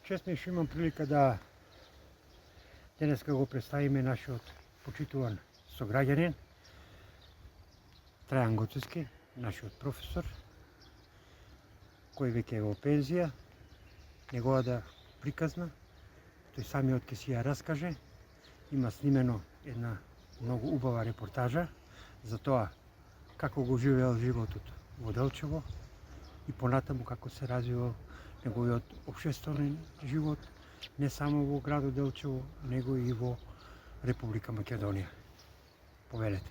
Чест ми што имам прилика да денеска го представиме нашиот почитуван сограѓанин Трајан Гоцевски, нашиот професор, кој веќе е во пензија. Неговата приказна, тој самиот ќе си ја раскаже. Има снимено една многу убава репортажа за тоа како го живеел животот во Делчево и понатаму како се развивал неговиот општествен живот не само во градот Делчево, него и во Република Македонија. Повелете.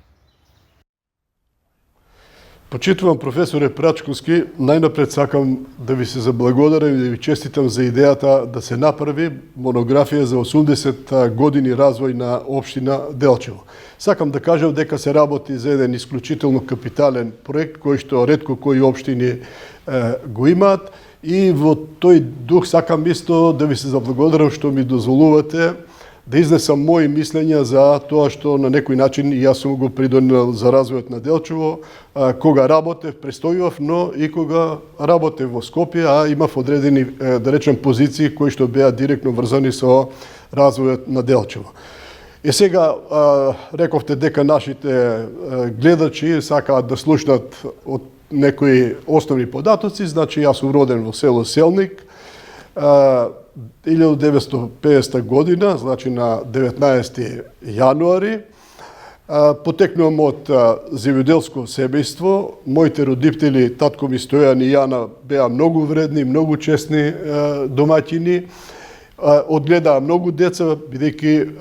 Почитувам професоре Прачковски, најнапред сакам да ви се заблагодарам и да ви честитам за идејата да се направи монографија за 80 години развој на општина Делчево. Сакам да кажам дека се работи за еден исклучително капитален проект кој што ретко кои општини го имаат и во тој дух сакам исто да ви се заблагодарам што ми дозволувате да изнесам мои мислења за тоа што на некој начин и јас сум го придонел за развојот на Делчево, кога работев, престојував, но и кога работев во Скопје, а имав одредени, да речем, позиции кои што беа директно врзани со развојот на Делчево. И сега рековте дека нашите гледачи сакаат да слушнат од некои основни податоци, значи јас сум роден во село Селник, 1950 година, значи на 19 јануари. Потекнувам од земјоделско семејство. Моите родители, татко ми Стојан и Јана, беа многу вредни, многу честни домаќини. Одгледаа многу деца, бидејќи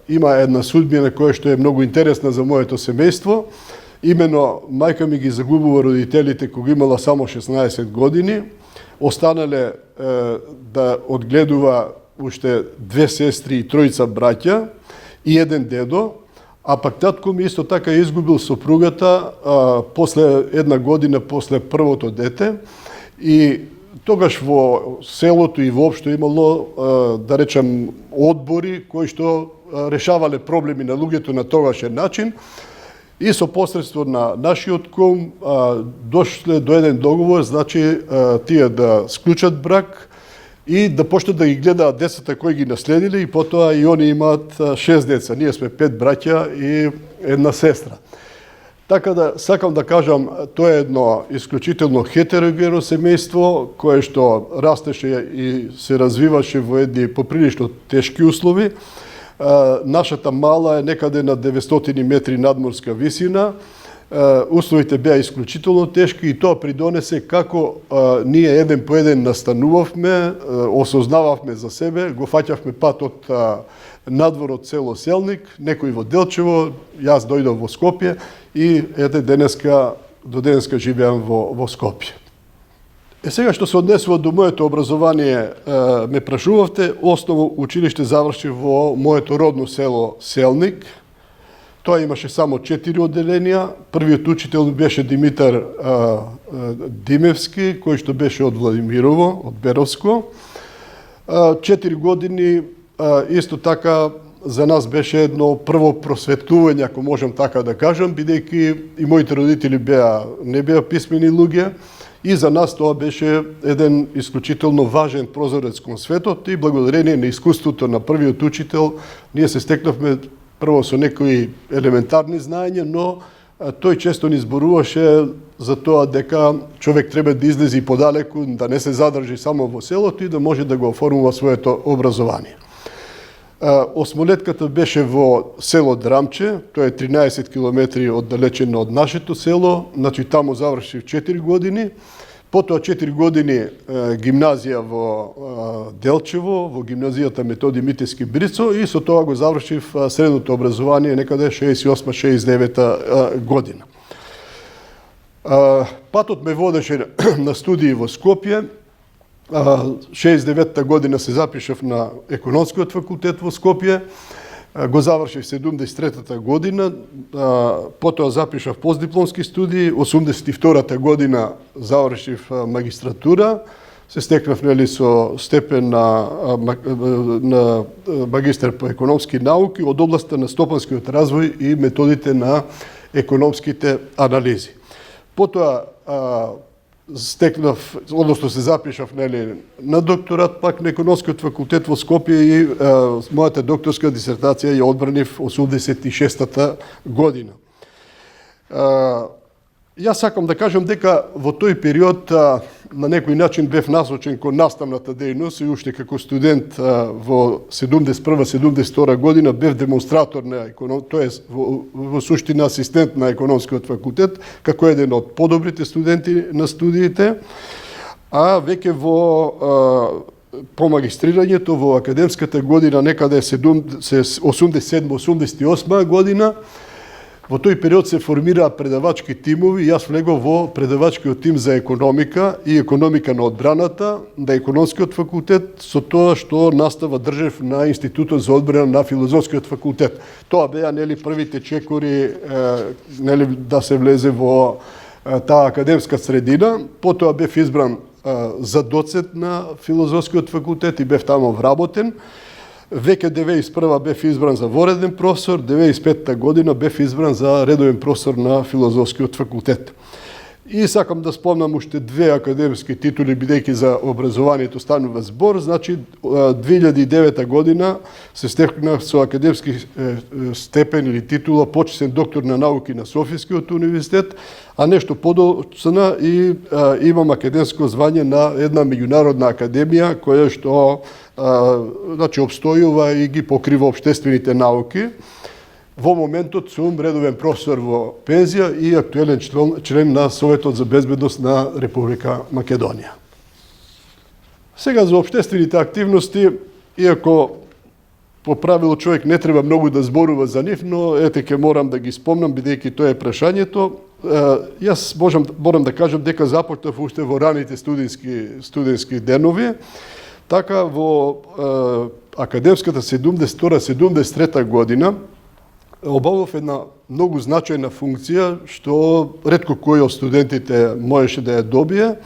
има една судбина која што е многу интересна за моето семејство. Имено, мајка ми ги загубува родителите кога имала само 16 години. Останале да одгледува уште 2 сестри и 3 браќа и еден дедо, а пак татко ми исто така изгубил сопругата после една година после првото дете и тогаш во селото и воопшто имало, да речем, одбори кои што решавале проблеми на луѓето на тогашен начин. И со посредство на нашиот кум дошле до еден договор, значи тие да склучат брак и да почнат да ги гледаат децата кои ги наследиле и потоа и они имаат 6 деца. Ние сме 5 браќа и една сестра. Така да сакам да кажам, тоа е едно исклучително хетерогено семејство кое што растеше и се развиваше во едни поприлично тешки услови. Нашата мала е некаде на 900 метри надморска висина. Условите беа исклучително тешки и тоа придонесе како ние еден по еден настанувавме, осознававме за себе, го фаќавме патот надвор од село Селник, некој во Делчево, јас дојдов во Скопје и до денеска живеам во Скопје. Сега што се однесува до моето образование, ме прашувавте, основно училиште завршив во моето родно село Селник. Тоа имаше само 4 одделенија. Првиот учител беше Димитар Димевски, кој што беше од Владимирово, од Беровско. 4 години исто така за нас беше едно прво просветлување, ако можам така да кажам, бидејќи и моите родители не беа писмени луѓе. И за нас тоа беше еден исклучително важен прозорец кон светот и благодарение на искуството на првиот учител ние се стекнавме прво со некои елементарни знаења, но тој често ни зборуваше за тоа дека човек треба да излезе и подалеку, да не се задржи само во селото и да може да го оформува своето образование. Осмолетката беше во село Драмче, тоа е 13 километри оддалечено од нашето село, значи таму завршив 4 години, потоа 4 години гимназија во Делчево, во гимназијата Методи Митевски Брицо и со тоа го завршив средното образование некаде 68-69 година. Патот ме водеше на студии во Скопје. 69-та година се запишав на економскиот факултет во Скопје, го завршив 73-та година, потоа запишав постдипломски студии, 82-та година завршив магистратура, се стекнав со степен на магистар по економски науки од областта на стопанскиот развој и методите на економските анализи. Потоа стекнав, односно се запишав на докторат пак на економскиот факултет во Скопје и мојата докторска дисертација ја одбранив 86-та година. Јас сакам да кажам дека во тој период на некој начин бев насочен кон наставната дејност и уште како студент во 71-72 година бев демонстратор на тоест во суштина асистент на економскиот факултет, како еден од подобрите студенти на студиите, а веќе по магистрирањето во академската година некаде 87-88 година. Во тој период се формираа предавачки тимови и јас влегов во предавачкиот тим за економика и економика на одбраната на економскиот факултет со тоа што настава држев на Институтот за одбрана на Филозофскиот факултет. Тоа беа првите чекори да се влезе во таа академска средина. Потоа бев избран за доцент на Филозофскиот факултет и бев таму вработен. Веќе 91 бев избран за вореден професор, 95-та година бев избран за редовен професор на Филозофскиот факултет. И сакам да спомнам уште две академски титули, бидејќи за образованието станува збор. Значи, 2009 година се стекнав со академски степен или титула почесен доктор на науки на Софискиот универзитет, а нешто подоцна и имам академско звање на една меѓународна академија која што обстојува и ги покрива општествените науки. Во моментот сум редовен професор во пензија и актуелен член на Советот за безбедност на Република Македонија. Сега за општествените активности, иако по правило човек не треба многу да зборува за нив, но ке морам да ги спомнам, бидејќи тоа е прашањето. Јас морам да кажам дека започнав уште во раните студентски денови. Така во академската 72-73 година обавив една многу значајна функција, што ретко кој од студентите можеше да ја добие.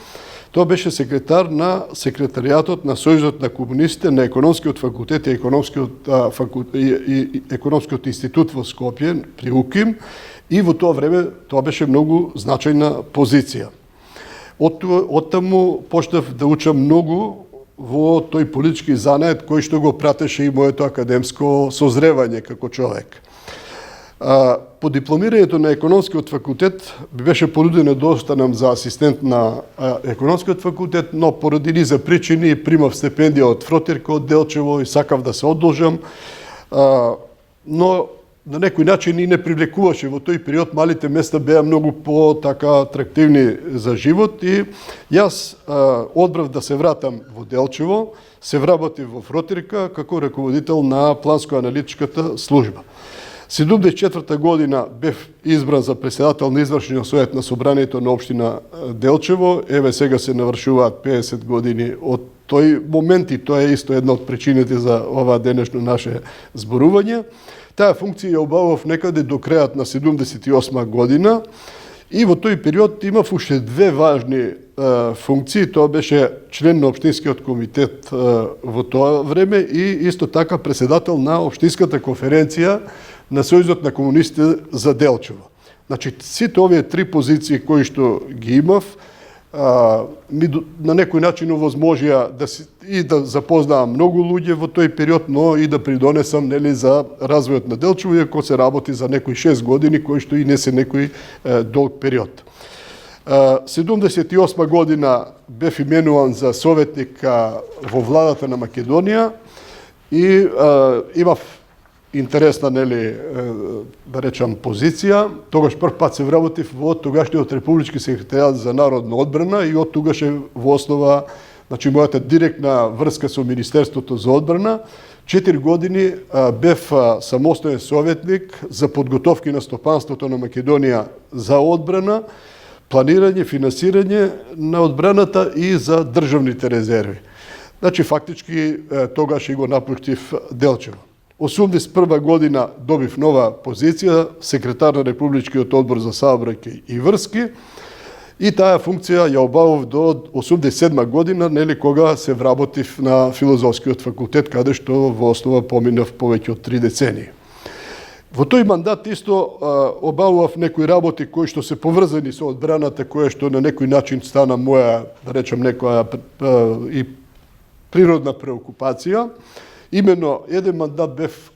Тоа беше секретар на секретаријатот на Сојузот на комунистите на економскиот факултет и економскиот институт во Скопје при УКИМ, и во тоа време тоа беше многу значајна позиција. Од таму почнав да учам многу во тој политички занает кој што го пратеше и моето академско созревање како човек. По дипломирањето на економскиот факултет би беше понудено да останам за асистент на економскиот факултет, но поради низа причини примав стипендија од Фротирка од Делчево и сакав да се одолжам, но на некој начин и не привлекуваше. Во тој период малите места беа многу по-така атрактивни за живот и јас одбрав да се вратам во Делчево, се вработив во Фротирка како раководител на планско-аналитичката служба. 74 година бев избран за председател на извршниот совет на собранието на општина Делчево. Еве сега се навршуваат 50 години од тој момент и тоа е исто една од причините за ова денешно наше зборување. Таа функција ја обавав некаде до крајот на 78 година и во тој период имав уште две важни функции. Тоа беше член на општинскиот комитет во тоа време и исто така председател на општинската конференција на Сојузот на комунистите за Делчево. Значи, сите овие три позиции кои што ги имав, на некој начин овозможија да запознавам многу луѓе во тој период, но и да придонесам за развојот на Делчево, иако се работи за некои 6 години, кои што и не се некој долг период. 78 година бев именуван за советник во владата на Македонија и имав интересна, да речам, позиција. Тогаш прв пат се вработив во тогашниот Републички секретаријат за народна одбрана и од тогаш е во основа, значи, мојата директна врска со Министерството за одбрана. 4 години бев самостоен советник за подготовки на стопанството на Македонија за одбрана, планирање, финансирање на одбраната и за државните резерви. Значи, фактички, тогаш и го напуштив Делчево. 81 година добив нова позиција, секретар на Републичкиот одбор за саобраќај и врски, и таа функција ја обавив до 87 година, кога се вработив на Филозофскиот факултет, каде што во основа поминав повеќе од 3 децении. Во тој мандат исто обавував некои работи кои што се поврзани со одбраната, која што на некој начин стана моја, да речем, некоја и природна преокупација. Именно еден мандат бев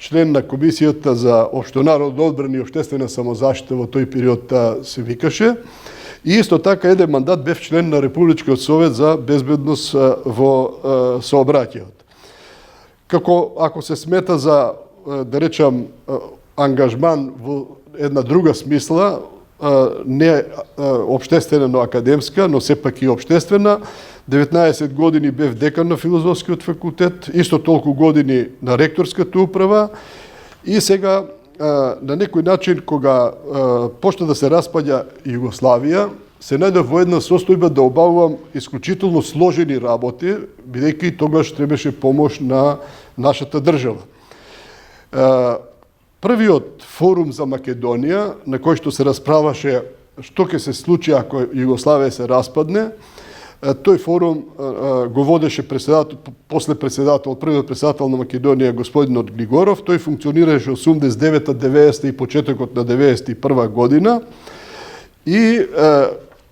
член на Комисијата за општонародна одбрана и општествена самозаштита, во тој период се викаше. И исто така еден мандат бев член на Републичкиот совет за безбедност во сообраќајот. Како ако се смета за, да речам, ангажман во една друга смисла, не општествена, но академска, но сепак и општествена, 19 години бев декан на Филозофскиот факултет, исто толку години на ректорската управа и сега на некој начин кога почна да се распаѓа Југославија, се најдов во една состојба да обавувам исклучително сложени работи, бидејќи тогаш требаше помош на нашата држава. Првиот форум за Македонија, на кој што се расправаше што ќе се случи ако Југославија се распадне, тој форум го водеше првиот председател на Македонија, господинот Глигоров. Тој функционираше 89-та, 90-та и почетокот на 91-ва година. И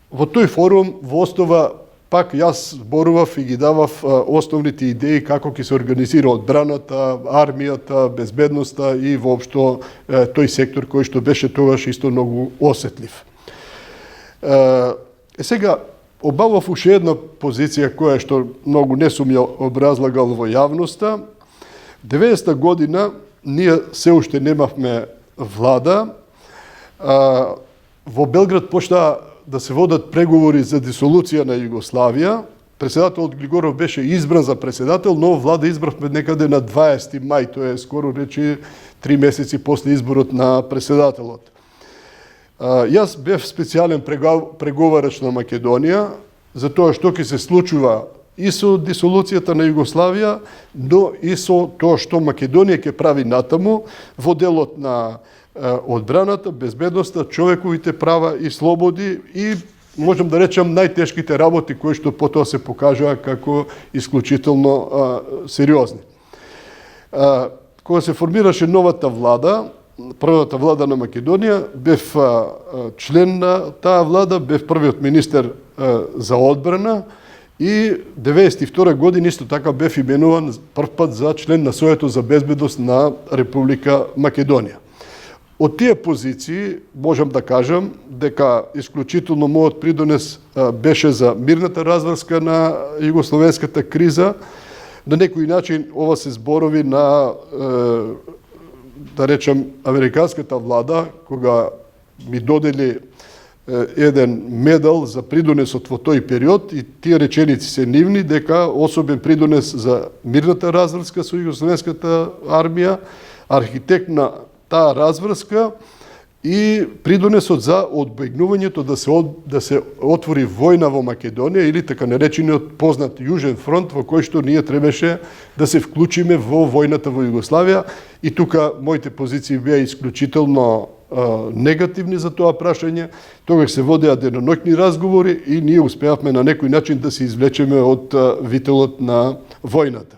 во тој форум во основа пак јас зборував и ги давав основните идеи како ќе се организира одбраната, армијата, безбедноста и воопшто тој сектор кој што беше тогаш исто многу осетлив. Сега обавав уште една позиција која што многу не сум ја образлагал во јавноста. 90-та година ние се уште немавме влада. Во Белград почна да се водат преговори за дисолуција на Југославија. Председателот Глигоров беше избран за председател, но влада избравме некаде на 20 мај, тоа е скоро речи 3 месеци после изборот на председателот. Јас бев специјален преговарач на Македонија за тоа што ќе се случува и со дисолуцијата на Југославија, но и со тоа што Македонија ќе прави натаму во делот на одбраната, безбедноста, човековите права и слободи и можам да речам најтешките работи кои што потоа се покажаа како исклучително сериозни. Кога се формираше новата влада, првата влада на Македонија, бев член на таа влада, бев првиот министер за одбрана и 92 година исто така бев именуван првпат за член на Советот за безбедност на Република Македонија. Од тие позиции можам да кажам дека исклучително мојот придонес беше за мирната разврска на југословенската криза. На некој начин ова се зборови на да речем американската влада кога ми додели еден медал за придонесот во тој период и тие реченици се нивни дека особен придонес за мирната разврска со југословенската армија, архитект на таа разврска и придонесот за одбегнувањето да се отвори војна во Македонија или така наречениот познат Јужен фронт во кој што ние требаше да се вклучиме во војната во Југославија и тука моите позиции беа исклучително негативни за тоа прашање. Тогаш се водеа деноноќни разговори и ние успеавме на некој начин да се извлечеме од вителот на војната.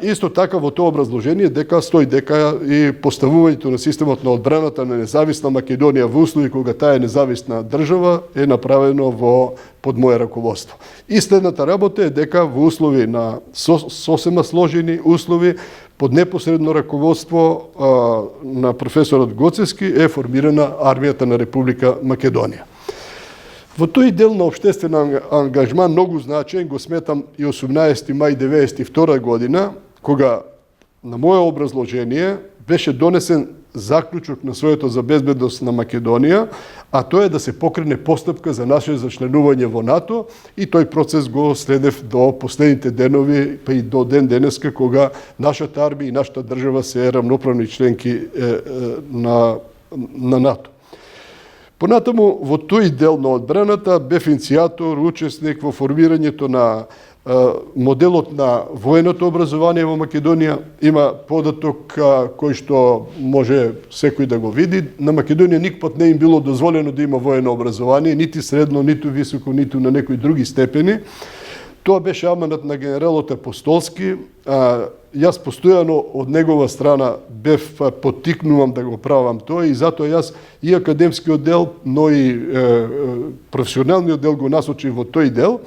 Исто така во тоа образложение дека стои дека и поставувањето на системот на одбраната на независна Македонија во услови кога таа е независна држава е направено под мое раководство. И следната работа е дека во услови на сосема сложени услови под непосредно раководство на професорот Гоцевски е формирана армијата на Република Македонија. Во тој дел на општествен ангажман многу значаен го сметам и 18 мај 1992 година, кога на моје образложение беше донесен заклучок на Советот за безбедност на Македонија, а тоа е да се покрене постапка за наше зачленување во НАТО и тој процес го следев до последните денови, па и до ден денеска, кога нашата армија и нашата држава се рамноправни членки на НАТО. Понатаму, во тој дел на одбраната бев иницијатор, учесник во формирањето на моделот на военото образование во Македонија. Има податок кој што може секој да го види. На Македонија никпат не им било дозволено да има воено образование, нити средно, ниту високо, ниту на некои други степени. Тоа беше аманат на генералот Апостолски. јас постојано од негова страна бев поттикнувам да го правам тоа и затоа јас и академскиот дел, но и професионалниот дел го насочив во тој дел.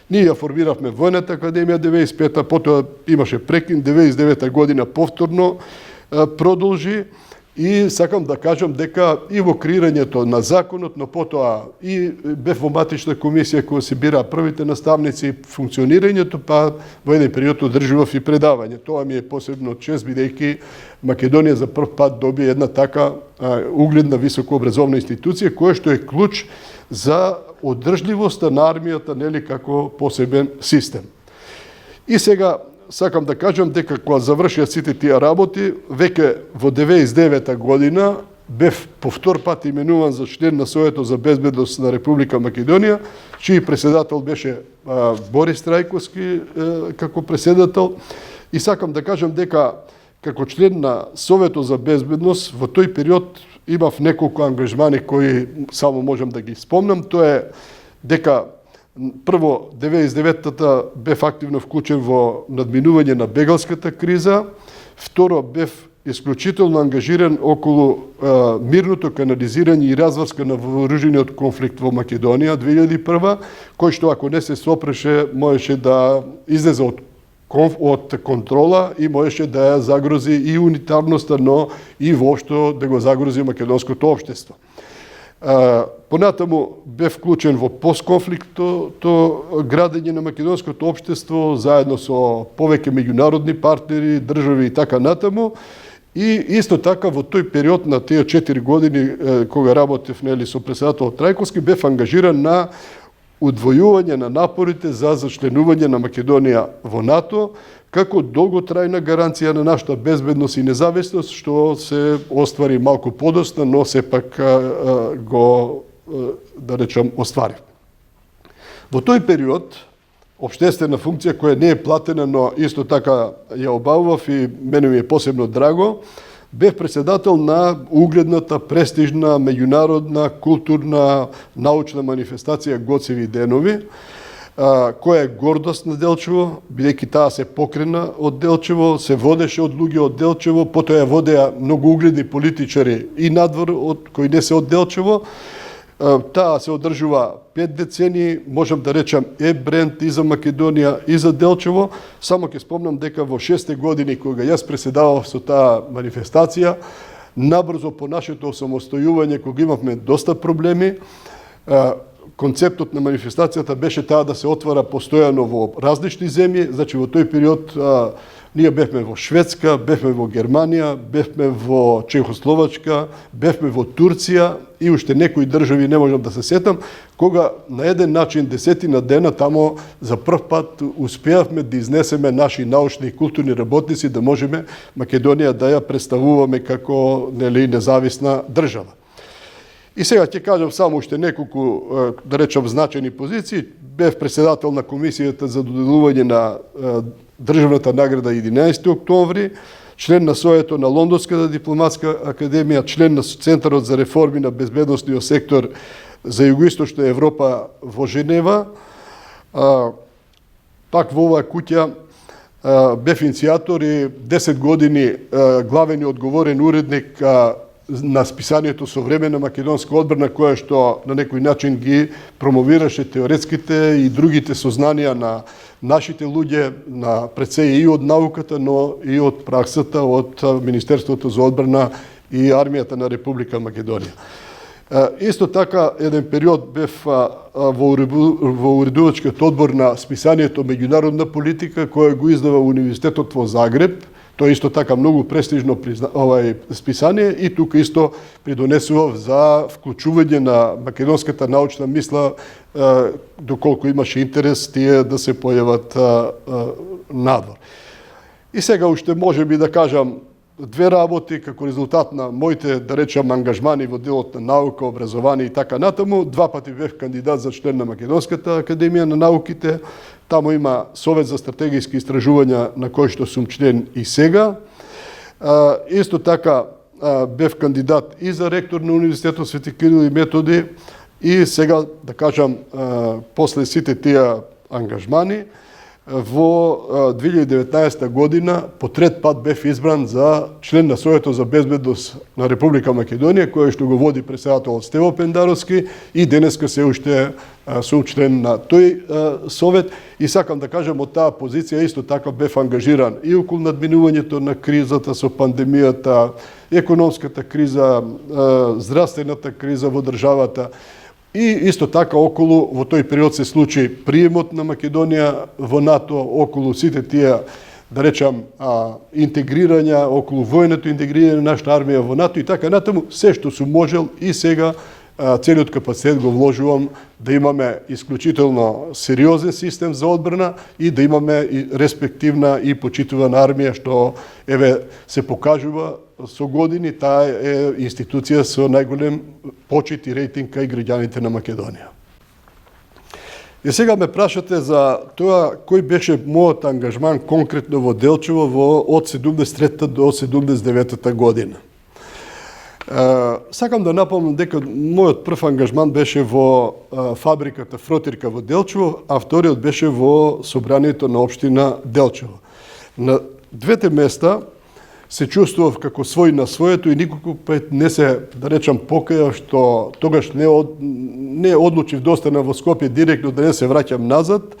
Ние ја формиравме Војната академија 95-та, потоа имаше прекин, 99-та година повторно продолжи. И сакам да кажам дека и во креирањето на законот, но потоа и бев во матична комисија која се бира првите наставници, функционирањето, па во еден период одржував и предавање. Тоа ми е посебно чест, бидејќи Македонија за прв пат добија една така угледна високообразовна институција, која што е клуч за одржливоста на армијата, нели, како посебен систем. И сега сакам да кажам дека кога завршија сите тие работи, веќе во 99-та година бев по втор пат именуван за член на Советот за безбедност на Република Македонија, чиј председател беше Борис Трајковски како председател. И сакам да кажам дека како член на Советот за безбедност во тој период имав неколку ангажмани кои само можам да ги спомнам. Тоа е дека прво, 99-та бев активно вклучен во надминување на бегалската криза. Второ, бев исклучително ангажиран околу мирното канализирање и разврска на вооружениот конфликт во Македонија 2001, кој што ако не се сопреше, можеше да излезе од контрола и можеше да ја загрози и унитарноста, но и воопшто да го загрози македонското општество. Понатаму бев вклучен во постконфликтното градење на македонското општество заедно со повеќе меѓународни партнери, држави и така натаму. И исто така во тој период на тие 4 години кога работев, нели, со председател Трајковски, бев ангажиран на удвојување на напорите за зачленување на Македонија во НАТО, како долготрајна гаранција на нашата безбедност и независност, што се оствари малку подоцна, но сепак го, да речам, оствари. Во тој период, општествена функција која не е платена, но исто така ја обавував и мене ми е посебно драго, бев председател на угледната, престижна, меѓународна, културна, научна манифестација Гоцеви денови, која е гордост на Делчево, бидејќи таа се покрена од Делчево, се водеше од луѓе од Делчево, потоа ја водеа многу угледни политичари и надвор од кои не се од Делчево. Таа се одржува 5 децени, можам да речам бренд и за Македонија и за Делчево. Само ќе спомнам дека во 6 години кога јас преседавав со таа манифестација, набрзо по нашето осамостојување, кога имавме доста проблеми, концептот на манифестацијата беше таа да се отвара постојано во различни земји. Значи во тој период ние бевме во Шведска, бевме во Германија, бевме во Чехословачка, бевме во Турција и уште некои држави не можам да се сетам, кога на еден начин 10 дена тамо за прв пат успеавме да изнесеме наши научни и културни работници, да можеме Македонија да ја представуваме како, нели, независна држава. И сега ќе кажам само уште неколку, да речам, значајни позиции. Бев председател на комисијата за доделување на државната награда 11 октомври, член на Соето на Лондонската дипломатска академија, член на Центарот за реформи на безбедносниот сектор за Југоисточна Европа во Женева. Пак во оваа куќа бев иницијатор и 10 години главен и одговорен уредник на списанието Современа македонска одбрана, која што на некој начин ги промовираше теоретските и другите сознанија на нашите луѓе, на пред се и од науката, но и од праксата, од Министерството за одбрана и армијата на Република Македонија. Исто така, еден период бев во уредувачкиот одбор на списанието Меѓународна политика, која го издава Универзитетот во Загреб. Тоа е исто така многу престижно списание и тука исто придонесував за вклучување на македонската научна мисла, доколку имаше интерес тие да се појават надвор. И сега уште може би да кажам две работи како резултат на моите, да речам, ангажмани во делот на наука, образование и така натаму. 2 пати бев кандидат за член на Македонската академија на науките. Таму има Совет за стратегиски истражувања на кој што сум член и сега. Исто така бев кандидат и за ректор на Универзитетот Свети Кирил и Методи и сега, да кажам, после сите тие ангажмани, во 2019 година по трет пат бев избран за член на Советот за безбедност на Република Македонија, кој што го води председател Стево Пендаровски, и денеска се уште сум член на тој совет. И сакам да кажам, од таа позиција исто така бев ангажиран и околу надминувањето на кризата со пандемијата, економската криза, здравствената криза во државата. И исто така околу, во тој период се случи приемот на Македонија во НАТО, околу сите тие, да речам, интегрирања, околу војното интегрирање на нашата армија во НАТО и така натаму, се што сум можел и сега целиот капацитет го вложувам да имаме исклучително сериозен систем за одбрана и да имаме и респективна и почитувана армија, што се покажува со години. Таа е институција со најголем почит и рейтинг кај граѓаните на Македонија. И сега ме прашате за тоа кој беше мојот ангажман конкретно во Делчево од 73 до 79 година. Сакам да напомнам дека мојот прв ангажман беше во фабриката Фротирка во Делчево, а вториот беше во собранието на општина Делчево. На двете места се чувствував како свој на своето и никако не се, да речам, покајав што тогаш не одлучив да останам во Скопје директно, да не се враќам назад,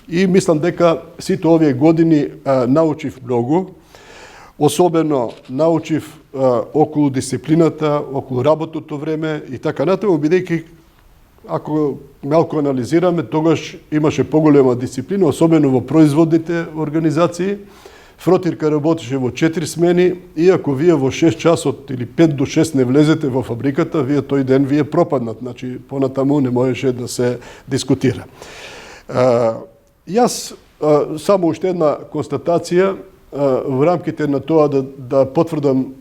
и мислам дека сите овие години научив многу. Особено научив околу дисциплината, околу работното време и така натаму, бидејќи ако малку анализираме, тогаш имаше поголема дисциплина, особено во производните организации. Фротирка работеше во 4 смени и ако вие во 6 часот или 5 до 6 не влезете во фабриката, вие тој ден вие пропаднат, значи понатаму не можеше да се дискутира. Јас само уште една констатација во рамките на тоа да потврдам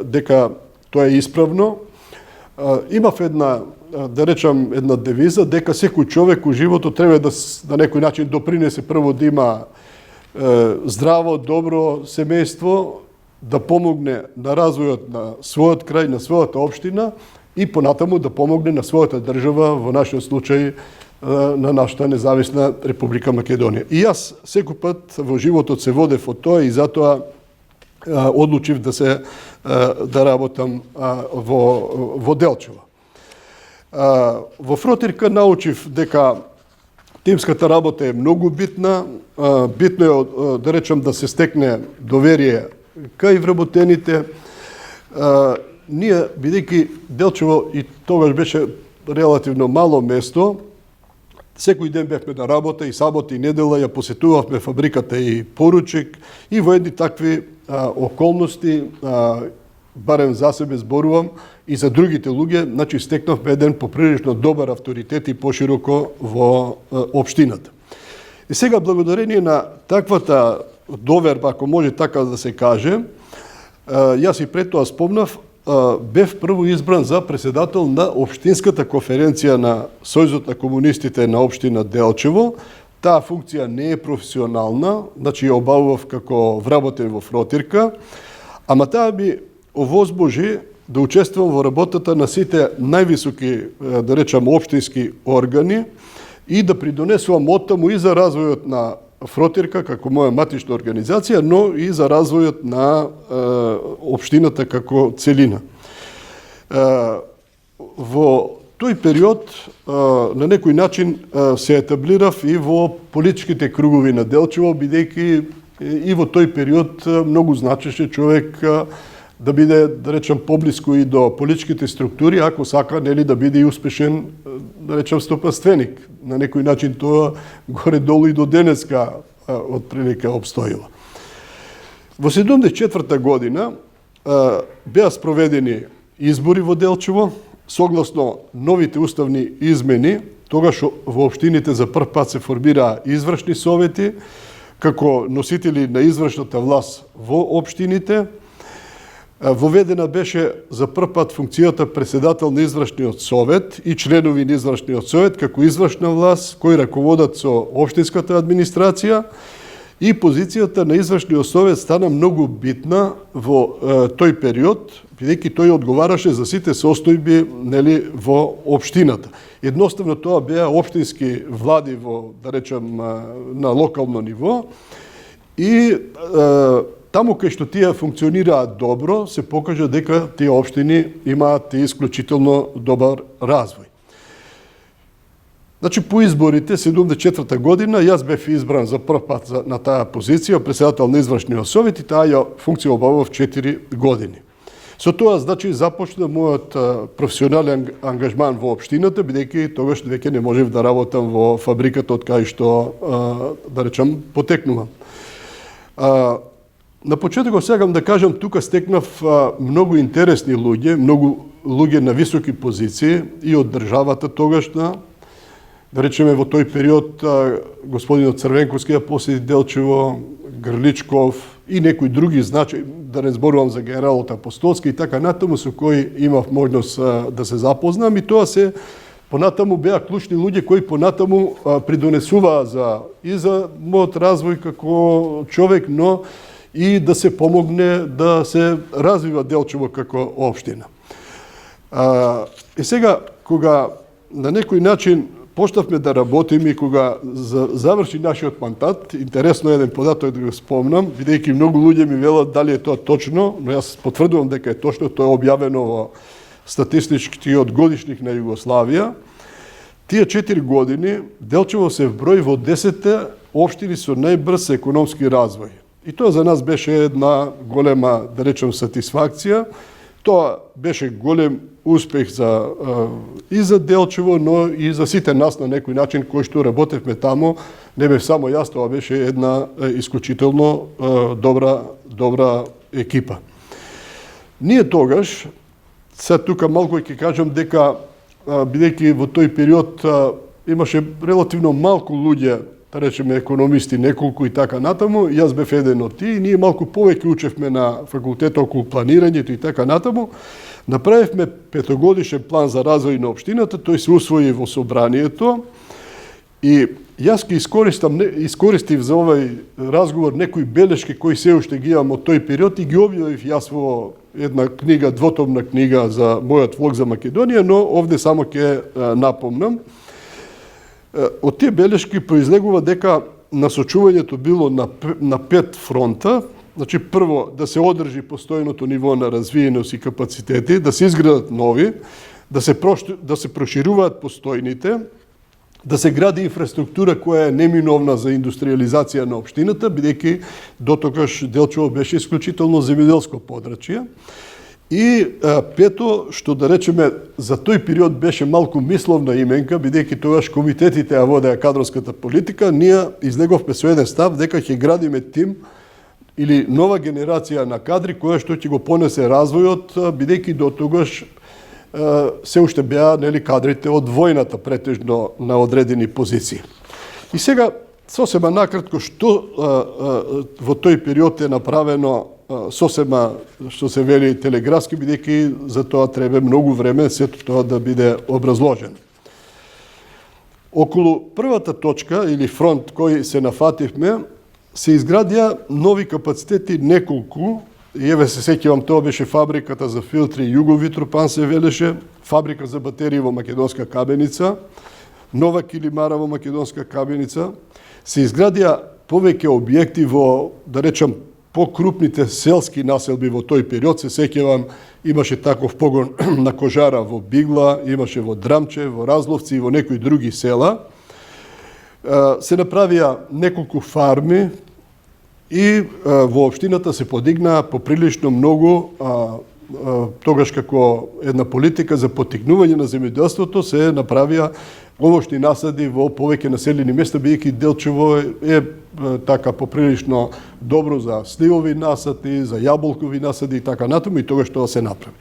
дека тоа е исправно. Имав една, да речам, една девиза дека секој човек у животот треба да на некој начин допринесе прво да има здраво, добро семејство, да помогне на развојот на својот крај, на својата општина и понатаму да помогне на својата држава, во нашиот случај на нашата независна Република Македонија. И јас секој пат во животот се водев од тоа и затоа одлучив да работам во Делчево. Во Фротирка научив дека тимската работа е многу битна. Битно е, да речем, да се стекне доверие кај вработените. Ние, бидејќи Делчево и тогаш беше релативно мало место, секој ден бевме на работа и сабота и недела, ја посетувавме фабриката и поручик и во едни такви околности, барем за себе зборувам, и за другите луѓе, значи стекнавме еден поприлично добар авторитет и пошироко во општината. И сега, благодарение на таквата доверба, ако може така да се каже, јас и пред тоа спомнав, бев прво избран за председател на Општинската конференција на Сојузот на комунистите на општина Делчево. Таа функција не е професионална, значи ја обавував како вработен во Фротирка, ама таа ми овозможи да учествувам во работата на сите највисоки, да речам, општински органи и да придонесувам оттаму и за развојот на Фротирка како моја матична организација, но и за развојот на општината како целина. Во тој период на некој начин се етаблирав и во политичките кругови на Делчево, бидејќи и во тој период многу значеше човек да биде, да речем, поблиску и до политичките структури, ако сака, нели, да биде и успешен, да речем, стопанственик. На некој начин тоа горе-долу и до денеска отприлика обстојува. Во 74 година беа спроведени избори во Делчево, согласно новите уставни измени. Тогаш во општините за прв пат се формираа извршни совети како носители на извршната власт во општините. Воведена беше за прв пат функцијата председател на извршниот совет и членови на извршниот совет како извршна власт кои раководат со општинската администрација И позицијата на извршниот совет стана многу битна во тој период, бидејќи тој одговараше за сите состојби, нели, во општината. Едноставно тоа беа општински влади во, да речем, на локално ниво и таму кај што тие функционираат добро, се покажа дека тие општини имаат исклучително добар развој. Значи, по изборите, 74-та година, јас бев избран за прв пат на таа позиција, председател на извршниот совет и таа функција обавав 4 години. Со тоа, значи, започна мојот професионален ангажман во општината, бидејќи тогаш веќе не можев да работам во фабриката од кај што, да речам, потекнувам. На почетокот сакам да кажам, тука стекнав многу интересни луѓе, многу луѓе на високи позиции и од државата тогашна. Да речеме, во тој период господинот Црвенковски ја посети Делчево, Грличков и некои други значаи, да не зборувам за генералот Апостолски и така натаму, со кои имав можност да се запознам, и тоа се понатаму беа клучни луѓе кои понатаму придонесуваа и за мојот развој како човек, но и да се помогне да се развива Делчево како општина. И сега, кога на некој начин почнавме да работиме и кога заврши нашиот мандат, интересно еден податок да го спомнам, бидејќи многу луѓе ми велат дали е тоа точно, но јас потврдувам дека е точно, тоа е објавено во статистичкиот годишник на Југославија. Тие 4 години Делчево се вброи во 10 општини со најбрз економски развој. И тоа за нас беше една голема, да речем, сатисфакција. Тоа беше голем успех и за Делчево, но и за сите нас на некој начин кои што работевме таму. Не бев само јас, тоа беше една исклучително добра екипа. Ние тогаш, сега тука малку ќе кажам дека, бидејќи во тој период имаше релативно малку луѓе, да речеме економисти, неколку и така натаму, јас бев еден од тие, и ние малку повеќе учевме на факултетот околу планирањето и така натаму. Направивме 5-годишен план за развој на општината, тој се усвои во собранието, и јас ќе искористив за овај разговор некои белешки кои се уште ги имам од тој период и ги објавив јас во една книга, двотомна книга за мојот влог за Македонија, но овде само ќе напомнам. Од тие белешки произлегува дека насочувањето било на 5 фронта. Значи, прво, да се одржи постојното ниво на развиеност и капацитети, да се изградат нови, да се прошируваат постојните, да се гради инфраструктура која е неминовна за индустриализација на општината, бидејќи дотогаш Делчево беше исклучително земјоделско подрачје. И пето, што да речеме, за тој период беше малку мисловна именка, бидејќи тогаш комитетите ја водеа кадровската политика, ние излеговме со еден став дека ќе градиме тим или нова генерација на кадри која што ќе го понесе развојот, бидејќи до тогаш се уште беа, нели, кадрите од војната претежно на одредени позиции. И сега сосема накратко што во тој период е направено, сосема што се вели телеграфски, бидејќи за тоа треба многу време сето тоа да биде образложено. Околу првата точка или фронт кој се нафативме, се изградија нови капацитети неколку. И еве се сеќавам, тоа беше фабриката за филтри Југовитропан се велеше, фабрика за батерии во Македонска Кабеница, нова килимара во Македонска Кабеница. Се изградија повеќе објекти во, да речам, покрупните селски населби во тој период. Се сеќавам, имаше таков погон на кожара во Бигла, имаше во Драмче, во Разловци и во некои други села. Се направија неколку фарми и во општината се подигнаа поприлично многу, тогаш како една политика за поттикнување на земјоделството, се направија овошни насади во повеќе населени места, бидејќи Делчево е така поприлично добро за сливови насади, за јаболкови насади и така натаму, и тогаш тоа се направи.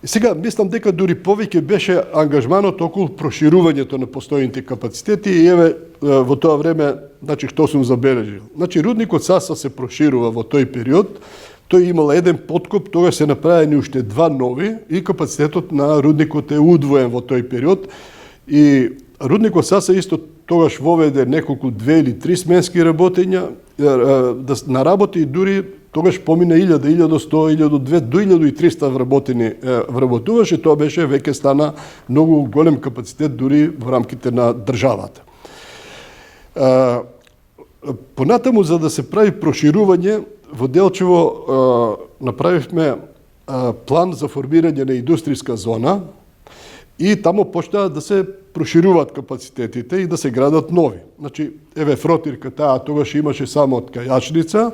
И сега мислам дека дури повеќе беше ангажманот околу проширувањето на постојните капацитети, и еве во тоа време, значи, што сум забележил. Значи, рудникот Саса се проширува во тој период. Тој имал еден подкоп, тогаш се направени уште 2 нови и капацитетот на рудникот е удвоен во тој период. И рудникот Саса исто тогаш воведе неколку 2 или 3 сменски работења да наработи дури тогаш помина 1000, 1100, 1200, до 1300 вработуваше, тоа беше веќе стана многу голем капацитет дури во рамките на државата. Понатаму, за да се прави проширување, во Делчево направивме план за формирање на индустријска зона и таму почнаа да се прошируваат капацитетите и да се градат нови. Значи, еве Фротирка, таа тогаш имаше само од кајачница,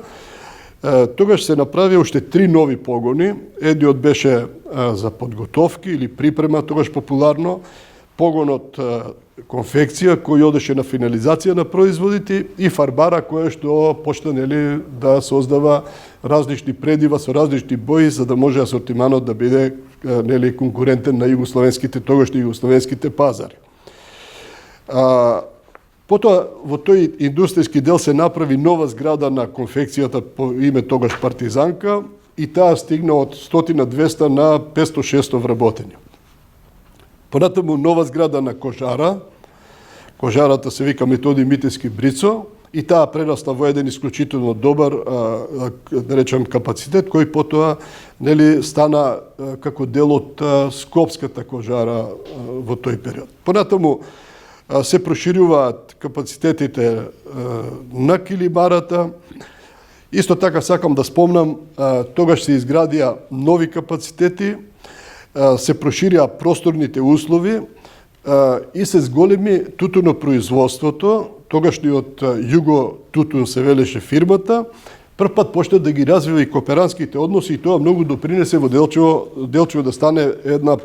тогаш се направи уште 3 нови погони. Едниот беше за подготовки или припрема, тогаш популарно, погонот конфекција кој одеше на финализација на производите и фарбара која што почна да создава различни предива со различни бои за да може асортиманот да биде конкурентен на тогашни југословенските пазари. Потоа во тој индустријски дел се направи нова зграда на конфекцијата по име тогаш Партизанка и таа стигна од 100-200 на 500-600 вработени. Понатаму нова зграда на Кожара. Кожарата се вика Методи Митевски Брицо и таа прерасна во еден исклучително добар, да речем, капацитет кој потоа стана како дел од Скопската кожара во тој период. Понатаму се прошируваат капацитетите на килимарата. Исто така сакам да спомнам, тогаш се изградија нови капацитети, се проширија просторните услови и се зголеми тутунопроизводството. Тогашниот Југо Тутун се велеше фирмата. Прв пат почна да ги развива и кооперанските односи и тоа многу допринесе во Делчево да стане една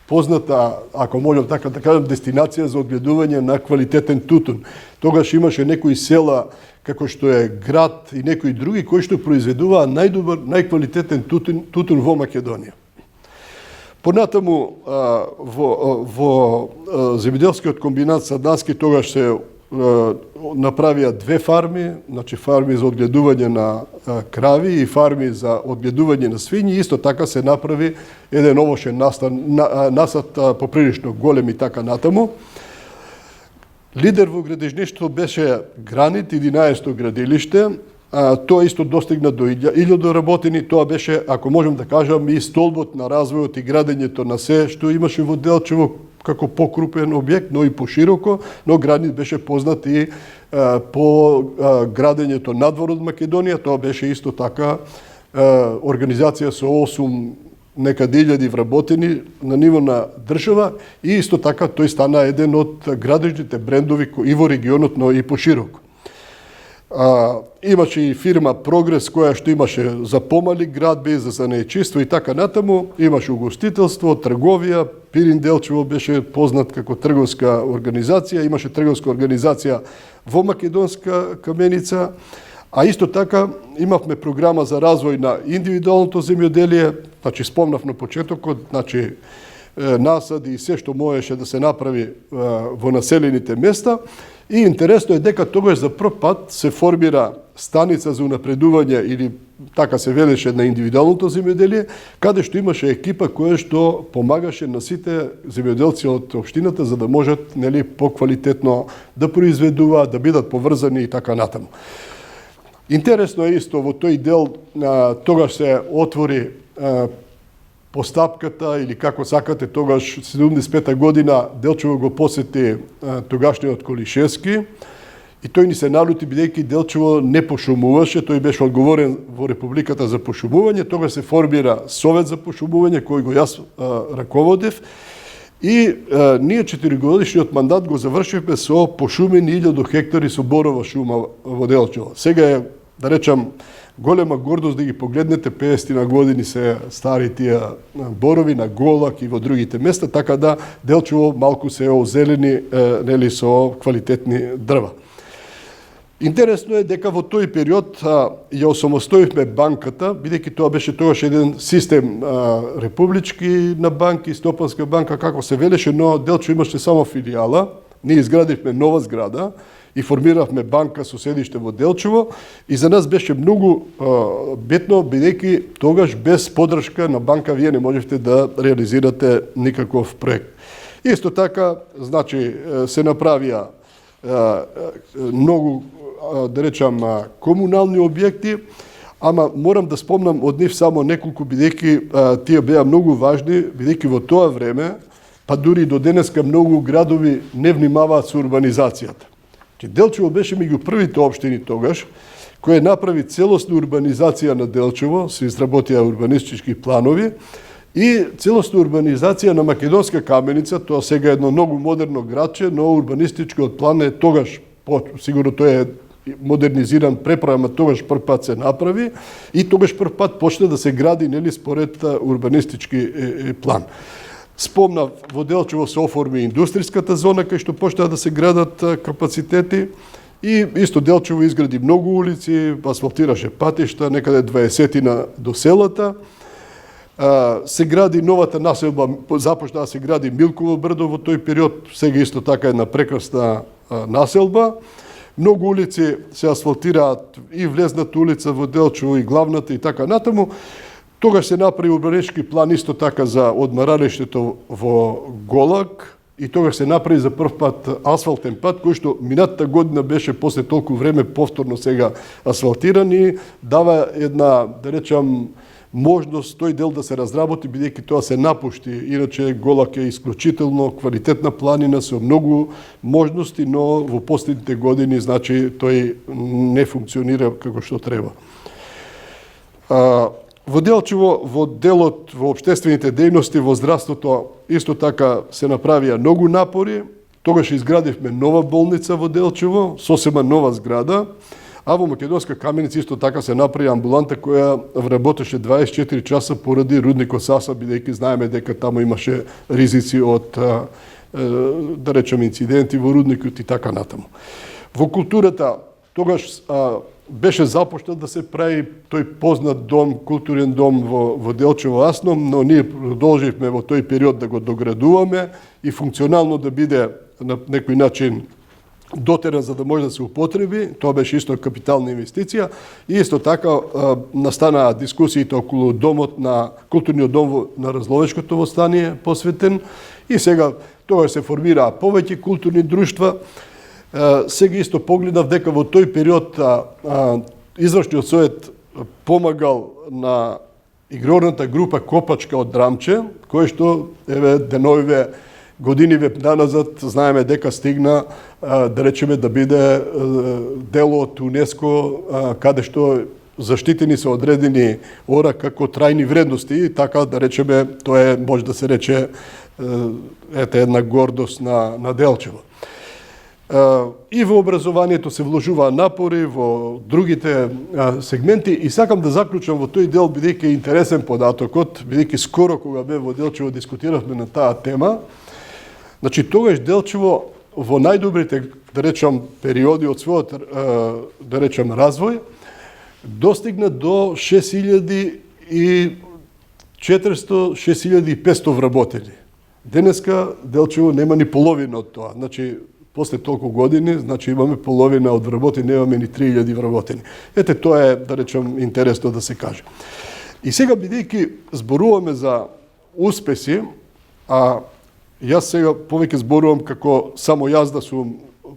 позната, ако можам така да кажам, дестинација за одгледување на квалитетен тутун. Тогаш имаше некои села, како што е град и некои други, кои што произведуваа најквалитетен тутун во Македонија. Понатаму во земјоделскиот комбинат Садански тогаш се направија 2 фарми, значи фарми за одгледување на крави и фарми за одгледување на свињи. Исто така се направи еден овошен насад поприлично голем и така натаму. Лидер во градежништво беше Гранит, 11-то градилиште. Тоа исто достигна до 1000 работени. Тоа беше, ако можем да кажам, и столбот на развојот и градењето на се што имаше во Делчево како покрупен објект, но и пошироко, но Гранит беше познат и по градењето надвор од Македонија. Тоа беше исто така организација со 8 некаде 1000 вработени на ниво на држава и исто така тој стана еден од градежните брендови и во регионот, но и пошироко. Имаше и фирма Прогрес која што имаше за помали градби, за занаечиство и така натаму. Имаше угостителство, трговија. Пирин Делчево беше познат како трговска организација. Имаше трговска организација во Македонска каменица. А исто така имавме програма за развој на индивидуалното земјоделие. Значи, спомнав на почетокот, значи, насади и се што можеше да се направи во населените места. И интересно е дека тогаш за прв пат се формира станица за унапредување или така се велеше на индивидуалното земјоделие, каде што имаше екипа која што помагаше на сите земјоделци од општината за да можат поквалитетно да произведуваат, да бидат поврзани и така натаму. Интересно е исто во тој дел тогаш се отвори постапката или како сакате, тогаш 75 година Делчево го посети тогашниот Колишевски и тој ни се налути бидејќи Делчево не пошумуваше, тој беше одговорен во Републиката за пошумување, тогаш се формира Совет за пошумување кој го јас раководев и ние 4-годишниот мандат го завршивме со пошумени 1000 хектари со борова шума во Делчево. Сега е, да речам, голема гордост да ги погледнете, 50 на години се стари тие борови на Голак и во другите места, така да Делчево малку се озелени со квалитетни дрва. Интересно е дека во тој период ја осамостоивме банката, бидејќи тоа беше тогаш еден систем републички на банки, Стопанска банка, како се велеше, но Делчево имаше само филијала. Ние изградивме нова зграда и формиравме банка со седиште во Делчево и за нас беше многу битно, бидејќи тогаш без поддршка на банка вие не можевте да реализирате никаков проект. Исто така, значи, се направија многу, да речам, комунални објекти, ама морам да спомнам од нив само неколку, бидејќи тие беа многу важни, бидејќи во тоа време, па дури до денеска многу градови не внимаваат со урбанизацијата. Делчево беше меѓу првите општини тогаш, која направи целосна урбанизација на Делчево, се изработија урбанистички планови, и целосна урбанизација на Македонска Каменица, тоа сега е едно многу модерно градче, но урбанистичкиот план е тогаш, сигурно тој е модернизиран преправа, тогаш прв пат се направи и тогаш прв пат почна да се гради, нели, според урбанистички план. Спомнав, во Делчево се оформи индустријската зона, кај што почнаа да се градат капацитети, и исто Делчево изгради многу улици, асфалтираше патишта, некаде 20 до селата. Се гради новата населба, започна да се гради Милково брдо во тој период, сега исто така една прекрасна населба. Многу улици се асфалтираат, и влезната улица во Делчево, и главната, и така натаму. Тогаш се направи урбанистички план исто така за одмаралиштето во Голак, и тогаш се направи за прв пат асфалтен пат, кој што минатата година беше после толку време повторно сега асфалтиран и дава една, да речам, можност тој дел да се разработи, бидејќи тоа се напушти. Иначе Голак е исклучително квалитетна планина со многу можности, но во последните години, значи, тој не функционира како што треба. Во Делчево, во делот, во општествените дејности, во здравството, исто така се направија многу напори. Тогаш изградивме нова болница во Делчево, сосема нова зграда, а во Македонска Каменица исто така се направи амбуланта која вработеше 24 часа поради рудникот Саса, бидејќи знаеме дека таму имаше ризици од, да речеме, инциденти во рудникот и така натаму. Во културата, тогаш беше започнат да се прави тој познат дом, културен дом во Делчево Асном, но ние продолживме во тој период да го доградуваме и функционално да биде на некој начин дотеран за да може да се употреби. Тоа беше исто капитална инвестиција и исто така настанаа дискусиите околу домот на културниот дом на Разловечкото восстание посветен и сега тоа се формираа повеќе културни друштва. Сега исто погледнав дека во тој период извршниот совет помагал на игрорната група Копачка од Драмче, кој што деновиве годиниве наназад знаеме дека стигна да речеме да биде дело од УНЕСКО, каде што заштитени се одредени ора како трајни вредности и така да речеме тоа може да се рече една гордост на Делчево. И во образованието се вложуваа напори, во другите сегменти и сакам да заклучам во тој дел, бидејќи е интересен податокот, бидејќи скоро кога бе во Делчево дискутиравме на таа тема. Значи тогаш Делчево во најдобрите, да речам, периоди од својот, да речам, развој, достигна до 6400-6500 вработени. Денеска Делчево нема ни половина од тоа. Значи, после толку години, значи имаме половина од вработени, немаме ни 3000 вработени. Ете, тоа е, да речам, интересно да се каже. И сега, бидејќи зборуваме за успеси, а јас сега повеќе зборувам како само јас да сум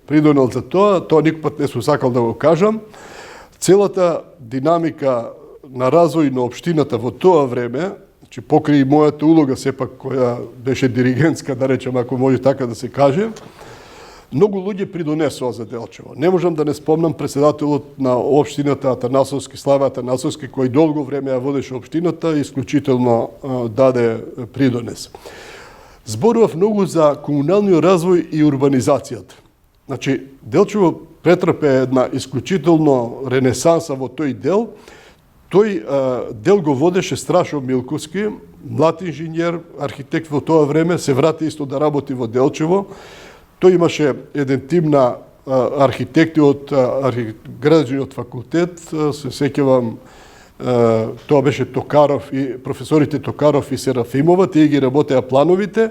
придонел за тоа никогаш не сум сакал да го кажам. Целата динамика на развој на општината во тоа време, значи покри мојата улога сепак која беше диригентска, да речем, ако може така да се каже, многу луѓе придонесоа за Делчево. Не можам да не спомнам председателот на општината Атанасовски, Слава Атанасовски, кој долго време ја водеше општината и исклучително даде придонес. Зборував многу за комуналниот развој и урбанизацијата. Значи, Делчево претрпе една исклучително ренесанса во тој дел. Тој дел го водеше Страшо Милковски, млад инженер, архитект во тоа време, се врати исто да работи во Делчево. Тој имаше еден тим на архитекти од градежниот факултет, се сеќавам, тоа беше Токаров и професорите Токаров и Серафимова, тие ги работеа плановите,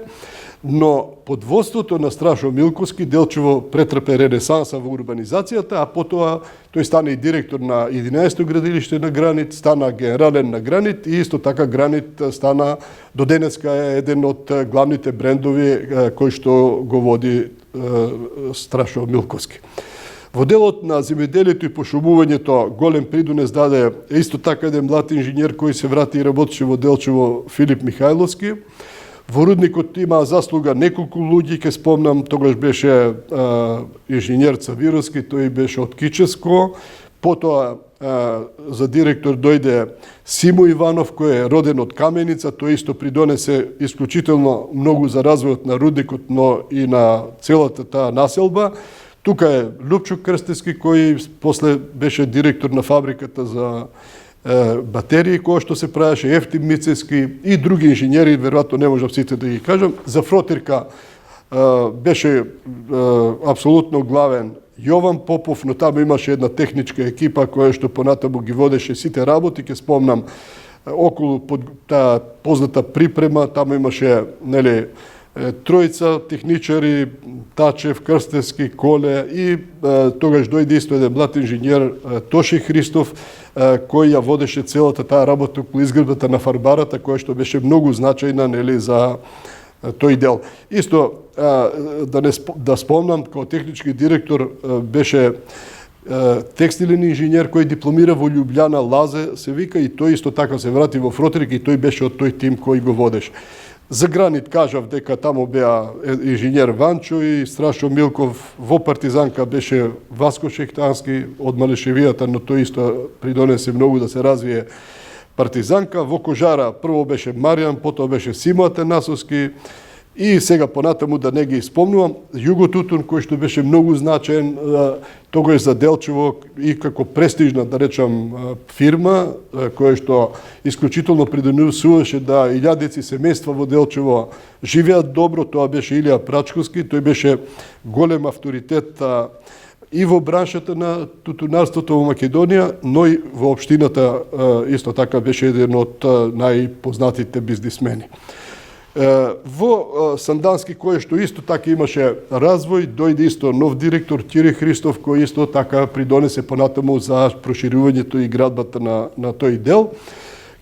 но под водството на Страшо Милковски Делчево претрпе ренесанса во урбанизацијата, а потоа тој стана и директор на 11-то градилиште на Гранит, стана генерален на Гранит и исто така Гранит стана до денеска е еден од главните брендови кој што го води Страшо Милковски. Во делот на земјоделието и пошумувањето голем придонес даде исто така еден млад инженер кој се врати и работеше во Делчево, Филип Михајловски. Во рудникот има заслуга неколку луѓе, ке спомнам, тогаш беше инженер Цавировски, тој беше од Кическо, потоа за директор дојде Симо Иванов, кој е роден од Каменица, тој исто придонесе исклучително многу за развојот на рудникот, но и на целата таа населба. Тука е Лупчо Крстевски, кој после беше директор на фабриката за батерии, која што се правеше, Ефтим Мицевски и други инженери, веројатно не можам сите да ги кажам. За Фротирка беше апсолутно главен Јован Попов, но таму имаше една техничка екипа која што понатаму ги водеше сите работи. Ке спомнам, околу таа позната припрема, таму имаше, нели, тројца техничари, Тачев, Крстевски, Коле и тогаш дојде исто еден млад инженер Тоше Христов, кој ја водеше целата таа работа околу изградбата на фарбарата, која што беше многу значајна, нели, за тој дел. Исто да спомнам, како технички директор беше текстилен инженер кој дипломира во Љубљана, Лазе се вика, и тој исто така се врати во Фротирик и тој беше од тој тим кој го водеше. За Гранит кажав дека таму беа инженер Ванчо и Страшо Милков, во Партизанка беше Васко Шехтански од Малешевијата, но тој исто придонесе многу да се развие Партизанка. Во Кожара прво беше Маријан, потоа беше Симо Атанасовски и сега понатаму да не ги спомнувам, Југотутун кој што беше многу значаен тогаш за Делчево и како престижна, да речам, фирма која што исклучително придонесуваше да илјадици семејства во Делчево живеат добро. Тоа беше Илија Прачковски, тој беше голем авторитет и во браншата на тутунарството во Македонија, но и во општината исто така беше еден од најпознатите бизнисмени. Во Сандански, кој што исто така имаше развој, дојде исто нов директор Кири Христов, кој исто така придонесе понатаму за проширувањето и градбата на тој дел.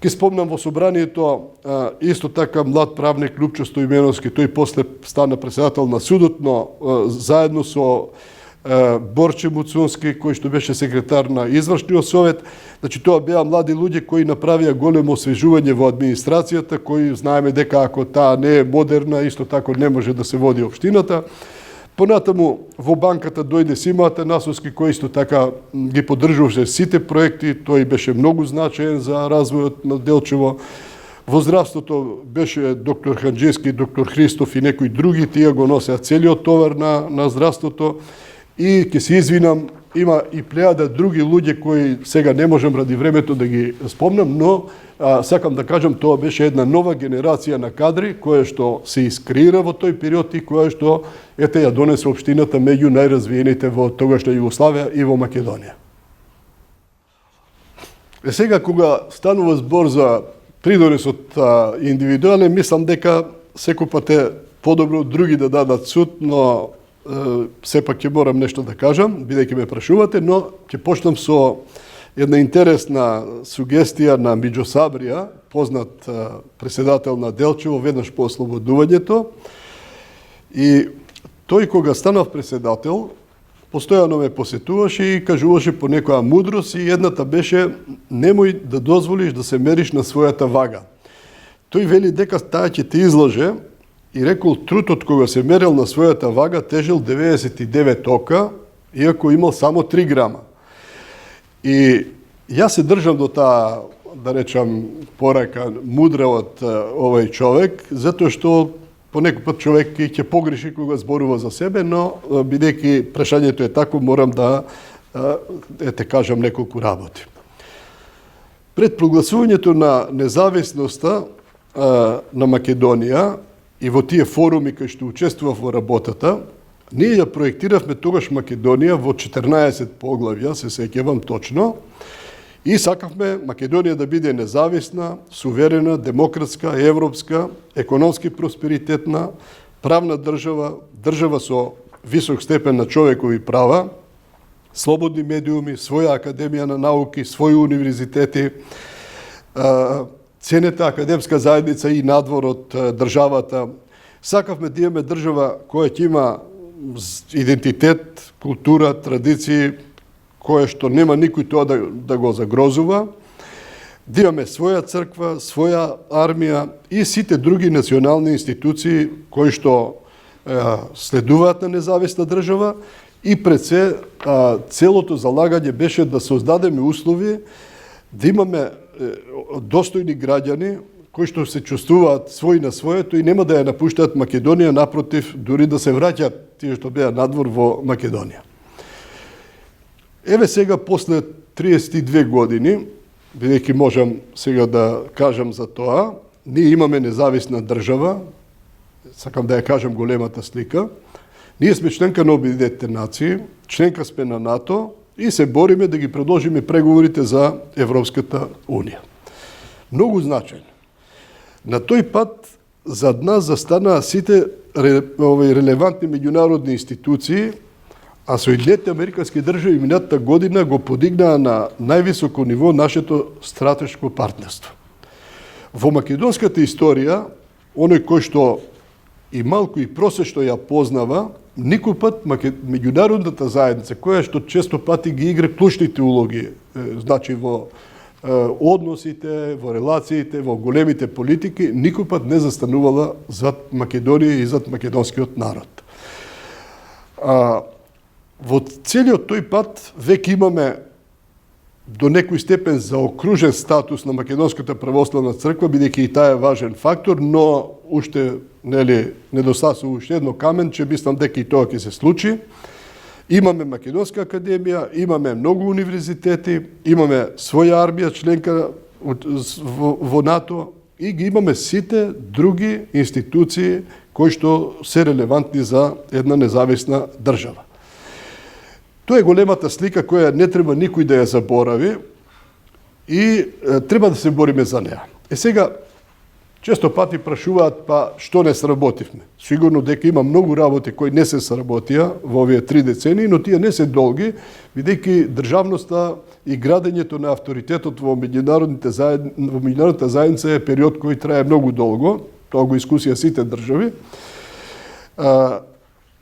Ке спомнам во собранието исто така млад правник Лупчо Стоименовски, тој после стана председател на судот, но заедно со Борче Муцунски, кој што беше секретар на извршниот совет. Значи, тоа беа млади луѓе кои направија големо освежување во администрацијата, кои знаеме дека ако таа не е модерна, исто тако не може да се води општината. Понатаму во банката дојде Симо Атанасовски, кој исто така ги поддржуваше сите проекти, тој беше многу значаен за развојот на Делчево. Во здравството беше доктор Ханџески, доктор Христов и некои други, тие го носеа целиот товар на здравството. И ќе се извинам, има и плејада други луѓе кои сега не можам ради времето да ги спомнам, но сакам да кажам, тоа беше една нова генерација на кадри која што се искреира во тој период и која што ја донесе општината меѓу најразвиените во тогашна Југославија и во Македонија. Сега кога станува збор за придонесот индивидуален, мислам дека секој пат е подобро други да дадат суд, но сепак ќе морам нешто да кажам, бидејќи ме прашувате, но ќе почнам со една интересна сугестија на Миџо Сабрија, познат председател на Делчево веднаш по ослободувањето. И тој кога станав председател, постојано ме посетуваше и кажуваше по некоја мудрост, и едната беше: немој да дозволиш да се мериш на својата вага. Тој вели дека таа ќе те излаже, и рекол трутот кога се мерил на својата вага тежел 99 ока, иако имал само 3 грама. И јас се држам до таа, да речам, порака мудра од овој човек, затоа што понекој пат човек ќе погреши кога зборува за себе, но бидејќи прашањето е тако, морам да те кажам неколку работи. Пред прогласувањето на независноста на Македонија и во тие форуми кои што учествував во работата, ние ја проектиравме тогаш Македонија во 14 поглавја, се сеќавам точно, и сакавме Македонија да биде независна, суверена, демократска, европска, економски просперитетна, правна држава, држава со висок степен на човекови права, слободни медиуми, своја академија на науки, своји универзитети, ценета академска заедница и надвор од државата. Сакавме да имаме држава која ќе има идентитет, култура, традиции, кое што нема никој тоа да го загрозува, да имаме своја црква, своја армија и сите други национални институции кои што следуваат на независна држава и пред се целото залагање беше да создадеме услови да имаме достојни граѓани кои што се чувствуваат свој на своето и нема да ја напуштаат Македонија, напротив, дури да се враќаат тие што беа надвор во Македонија. Еве сега, после 32 години, бидејќи можам сега да кажам за тоа, ние имаме независна држава, сакам да ја кажам големата слика, ние сме членка на Обединетите нации, членка сме на НАТО и се бориме да ги продолжиме преговорите за Европската Унија. Многу значајно. На тој пат зад нас застанаа сите релевантни меѓународни институции, а Соединетите Американски држави минатата година го подигнаа на највисоко ниво нашето стратешко партнерство. Во македонската историја, оној кој што и малку и просечно ја познава, никој пат меѓународната заедница, која што често пати ги игра клучните улоги, значи во односите, во релациите, во големите политики, никој пат не застанувала зад Македонија и зад македонскиот народ. Во целиот тој пат веќе имаме до некој степен заокружен статус на Македонската православна црква, бидејќи и таа е важен фактор, но уште недостасува уште едно каменче, мислам дека и тоа ќе се случи. Имаме Македонска академија, имаме многу универзитети, имаме своја армија членка во НАТО и ги имаме сите други институции кои што се релевантни за една независна држава. Тоа е големата слика која не треба никој да ја заборави и треба да се бориме за неа. Сега, често пати прашуваат, па што не сработивме? Сигурно дека има многу работи кои не се сработија во овие 3 децении, но тие не се долги, бидејќи државноста и градењето на авторитетот во меѓународната заедница е период кој трае многу долго, тоа го искусија сите држави.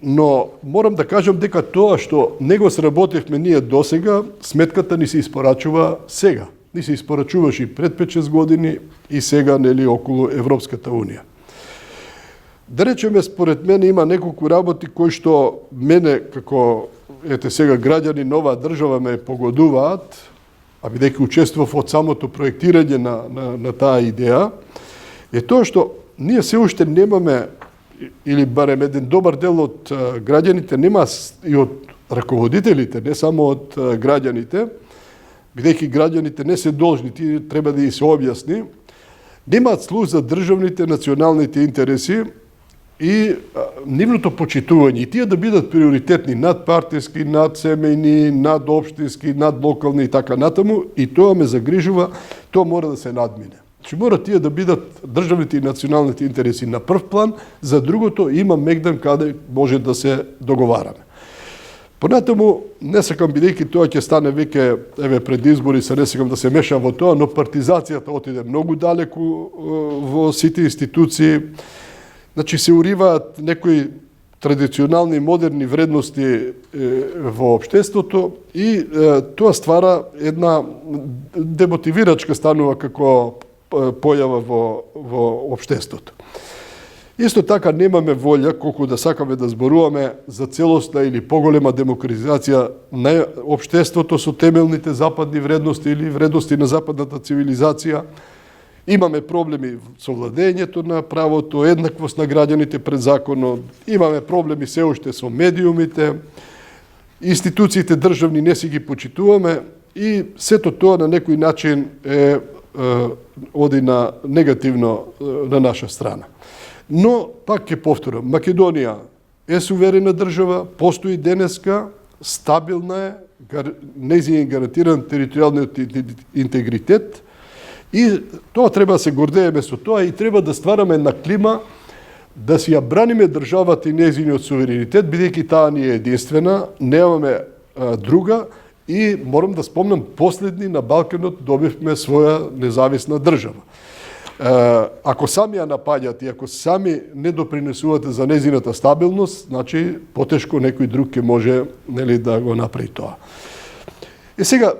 Но морам да кажам дека тоа што не го сработивме ние досега, сметката ни се испорачува сега. Ни се испорачуваше и пред 5-6 години и сега околу Европската Унија. Да речеме, според мене има неколку работи кои што мене како сега граѓани на оваа држава ме погодуваат, а бидејќи учествував од самото проектирање на таа идеја, е тоа што ние се уште немаме, или барем еден добар дел од граѓаните нема и од раководителите, не само од граѓаните, бидејќи граѓаните не се должни, тие треба да и се објасни, немаат слух за државните националните интереси и нивното почитување, и тие да бидат приоритетни над партиски, над семејни, над општински, над локални и така натаму, и тоа ме загрижува, тоа мора да се надмине. Че мора тие да бидат државните и националните интереси на прв план, за другото има мегдан каде може да се договараме. Понатаму, не сакам, бидејќи тоа ќе стане веќе, еве пред избори, не сакам да се мешам во тоа, но партизацијата отиде многу далеку во сите институции. Значи се уриваат некои традиционални и модерни вредности во општеството и тоа ствара една демотивирачка станува како појава во општеството. Исто така немаме волја, колку да сакаме да зборуваме за целосна или поголема демократизација на општеството со темелните западни вредности или вредности на западната цивилизација. Имаме проблеми со владењето на правото, еднаквост на граѓаните пред законот, имаме проблеми се уште со медиумите, институциите државни не си ги почитуваме и сето тоа на некој начин оди на негативно на наша страна. Но, пак ќе повторам, Македонија е суверена држава, постои денеска, стабилна е, нејзиниот гарантиран територијалниот интегритет и тоа треба да се гордееме со тоа и треба да ствараме една клима да си ја браниме државата и нејзиниот суверенитет, бидејќи таа ни е единствена, немаме друга и морам да спомнам, последни на Балканот добивме своја независна држава. ако сами ја напаѓате и ако сами не допринесувате за незината стабилност, значи потешко некој друг ќе може, нели, да го направи тоа. И сега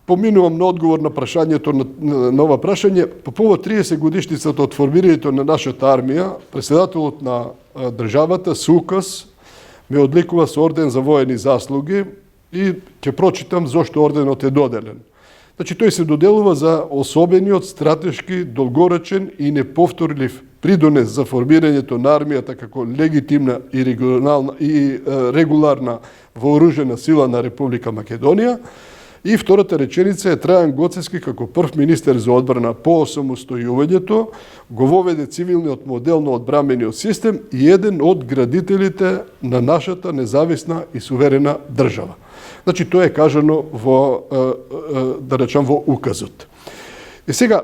поминувам на одговор на прашањето на ова прашање. По повод 30 годишницата од формирањето на нашата армија, председателот на државата со указ ме одликува со орден за воени заслуги и ќе прочитам зошто орденот е доделен. Значи, тој се доделува за особениот стратешки, долгоречен и неповторлив придонес за формирањето на армијата како легитимна и регуларна вооружена сила на Република Македонија. И втората реченица е Трајан Гоцевски како прв министер за одбрана по осамостојувањето го воведе цивилниот модел на одбрамениот систем и еден од градителите на нашата независна и суверена држава. Значи, тоа е кажано во, да речам, во указот. И сега,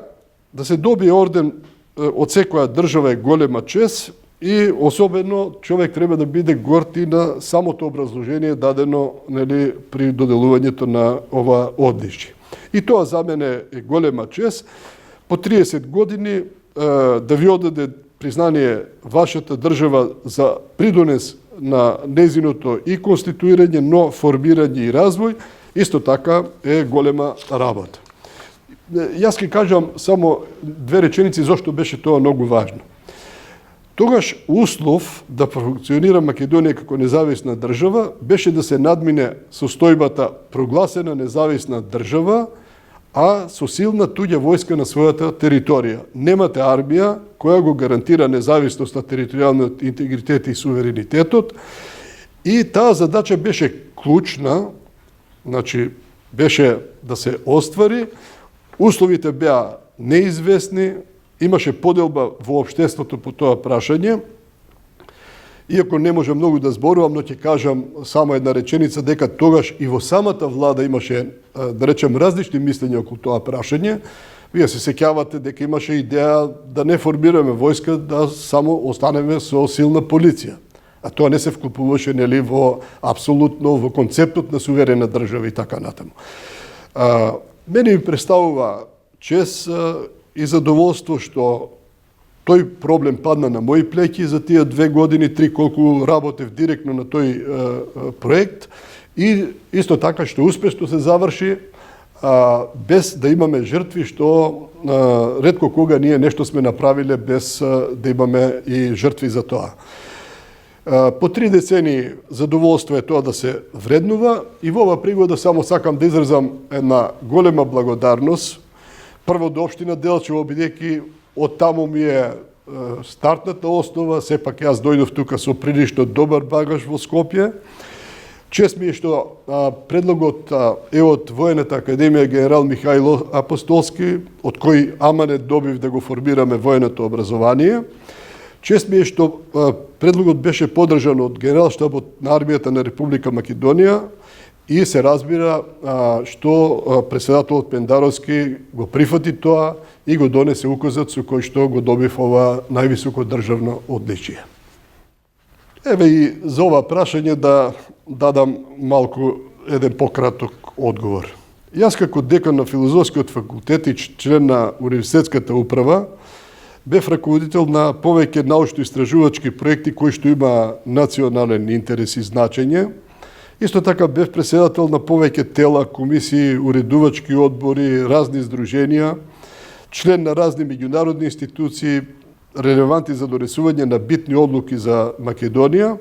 да се добие орден од секоја држава е голема чест и особено човек треба да биде горд и на самото образложение дадено, нели, при доделувањето на ова одличие. И тоа за мене е голема чест. По 30 години да ви одаде признание вашата држава за придонес на незиното и конституирање, но формирање и развој, исто така е голема работа. Јас ќе кажам само две реченици зошто беше тоа многу важно. Тогаш услов да функционира Македонија како независна држава беше да се надмине состојбата прогласена независна држава, а со силна туѓа војска на својата територија. Немате армија која го гарантира независноста, територијалниот интегритет и суверенитетот. И таа задача беше клучна, значи беше да се оствари. Условите беа неизвестни, имаше поделба во општеството по тоа прашање. Иако не може многу да зборувам, но ќе кажам само една реченица дека тогаш и во самата влада имаше, да речем, различни мислења околу тоа прашање. Вие се сеќавате дека имаше идеја да не формираме војска, да само останеме со силна полиција. А тоа не се вклопуваше, нели, во апсолутно во концептот на суверена држава и така натаму. Мене ми представува чест и задоволство што тој проблем падна на мои плеќи за тие 2 години, 3 колку работев директно на тој проект и исто така што успешно се заврши без да имаме жртви, што ретко кога ние нешто сме направиле без да имаме и жртви за тоа. По 3 децени задоволство е тоа да се вреднува и во ова пригода само сакам да изразам една голема благодарност прво до општина Делчево, бидејќи од таму ми е стартната основа, сепак јас дојдов тука со прилично добар багаж во Скопје. Чест ми е што предлогот е од Воената академија генерал Михајло Апостолски, од кој аманет добив да го формираме военото образование. Чест ми е што предлогот беше поддржан од Генералштабот на армијата на Република Македонија и се разбира што председателот Пендаровски го прифати тоа и го донесе указот со кој што го добив ова највисоко државно одличие. Еве и за ова прашање да дадам малку еден пократок одговор. Јас како декан на Филозофскиот факултет и член на Универзитетската управа бев раководител на повеќе научно-истражувачки проекти кои што има национален интерес и значење. Исто така бев председател на повеќе тела, комисии, уредувачки одбори, разни здруженија, член на разни меѓународни институции, релевантни за донесување на битни одлуки за Македонија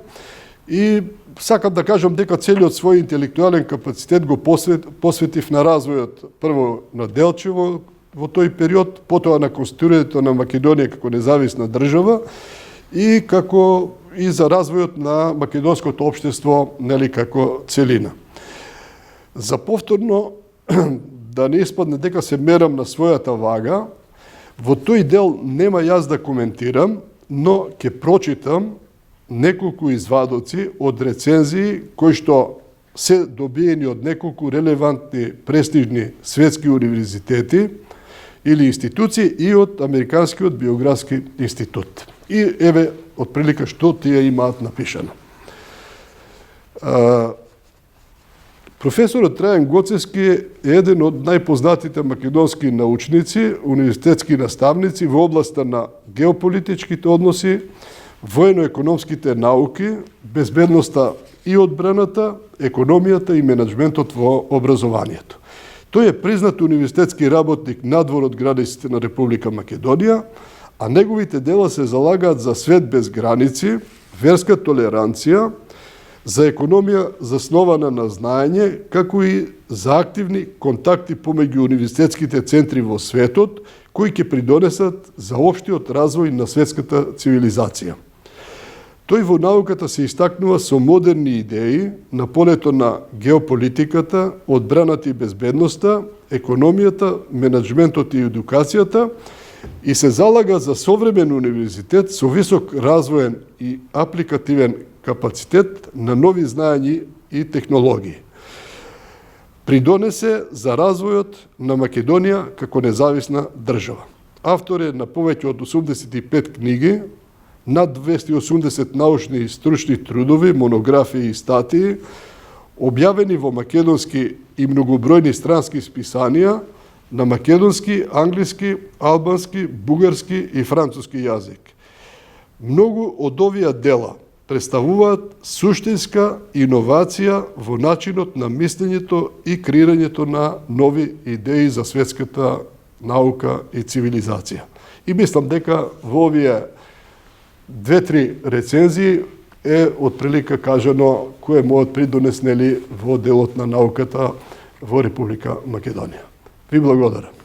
и сакам да кажам дека целиот свој интелектуален капацитет го посветив на развојот прво на Делчево во тој период, потоа на конституирањето на Македонија како независна држава и како и за развојот на македонското општество, нели, како целина. За повторно да не испадне дека се мерам на својата вага, во тој дел нема јас да коментирам, но ќе прочитам неколку извадоци од рецензии кои што се добиени од неколку релевантни престижни светски универзитети или институции и од Американскиот биографски институт. И еве отприлика што тие имаат напишано. Професорот Трајан Гоцевски е еден од најпознатите македонски научници, универзитетски наставници во областа на геополитичките односи, воено-економските науки, безбедноста и одбраната, економијата и менеджментот во образованието. Тој е признат универзитетски работник надвор од границите на Република Македонија, а неговите дела се залагаат за свет без граници, верска толеранција, за економија заснована на знаење, како и за активни контакти помеѓу универзитетските центри во светот, кои ќе придонесат за општиот развој на светската цивилизација. Тој во науката се истакнува со модерни идеи на полето на геополитиката, одбраната и безбедноста, економијата, менеджментот и едукацијата и се залага за современ универзитет со висок развоен и апликативен капацитет на нови знаења и технологии. Придонесе за развојот на Македонија како независна држава. Автор е на повеќе од 85 книги, над 280 научни и стручни трудови, монографии и статии, објавени во македонски и многобројни странски списанија на македонски, англиски, албански, бугарски и француски јазик. Многу од овие дела представуваат суштинска иновација во начинот на мислењето и креирањето на нови идеи за светската наука и цивилизација. И мислам дека во овие 2-3 рецензии е отприлика кажано кој е мојот придонес во делот на науката во Република Македонија. Ви благодарам.